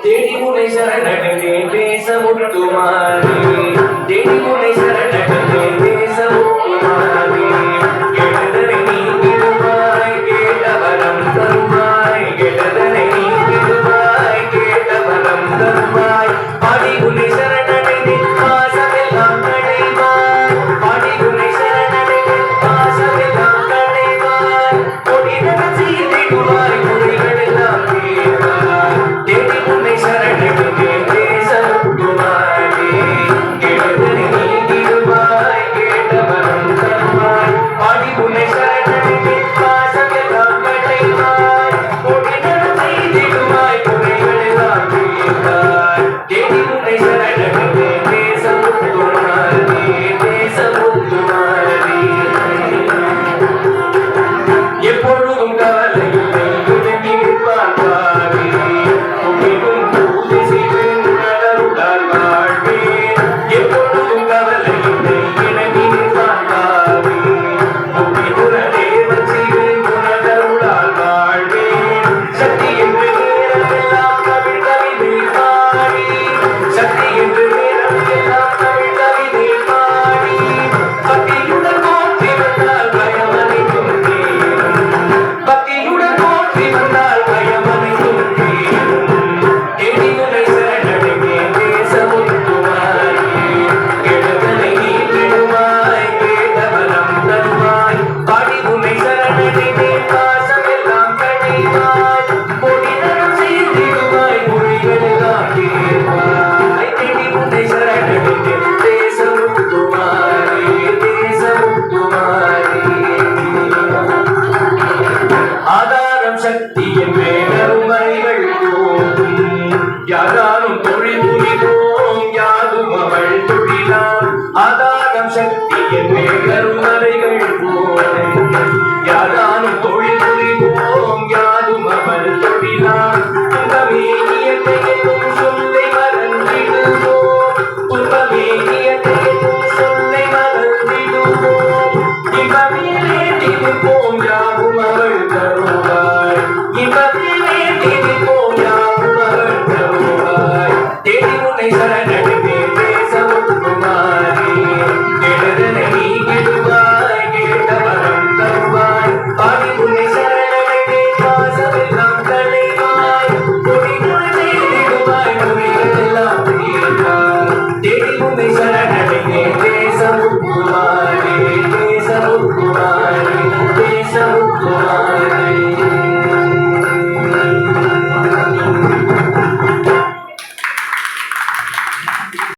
தேடி முனை சரணடனே தேச முட்டுமாறே தேடி முனை சரணடனே தேச முட்டுமாறே கெட்டதனை நீக்கிடுவாய் கேட்டவரம் தருவாய் கெட்டதனை நீக்கிடுவாய் கேட்டவரம் தருவாய் பாடி உன்னை சரணடைந்து பாசமெல்லாம் களைவாய் பாடி உன்னை சரணடைந்து பாசமெல்லாம் களைவாய் கொடிதனம் செய்திடுவாய் குறைகளெல்லாம் தீர்வாய் தேடி உன்னை சரணடைந்து தேச முட்டுமாறே கெட்டதனை நீக்கிடுவாய் கேட்டவரம் தருவாய் பாடி உன்னை சரணடைந்து பாசமெல்லாம் களைவாய் கொடிதனம் செய்திடுவாய் குறைகளெல்லாம் தீர்வாய் தேடி உன்னை சரணடைந்து தேச முட்டுமாறே தேச முட்டுமாறே எப்பொழுதும் கவலை இல்லை உதவி நிற்பான் பாவி உமிழும் பூஜை செய்து உணர்வுடால் வாழ்வேன் எப்பொழுதும் கவலை இல்லை உதவி நிற்பான் பாவி உமிழுடனே வச்சிரு உணர்வுடால் வாழ்வேன் சக்தி என்று நேரமெல்லாம் தமிழ் கவிதை பாடி சக்தி என்று நேரமெல்லாம் தமிழ் கவிதை பாடி பக்தியுடன் போற்றி வந்தால் பயம் அனைத்தும் பக்தியுடன் போற்றி வந்தால் பயம் அனைத்தும் தேடி உன்னை சரணடைந்தே தேச முட்டுமாறே கெடுதலை நீக்கிடுவாய் கேட்டவரம் தருவாய் பாடி உன்னை சரணடைந்தே பாசமெல்லாம் களைவாய் கொடிதனம் செய்திடுவாய் மொழிகளெல்லாம் தீர்வாய் தேடி உன்னை சரணடைந்தே தேச முட்டுமாறே தேச முட்டுமாறே ஆதாரம் சக்தி என்றே கருமறைகள் தோன்றும் யாராலும்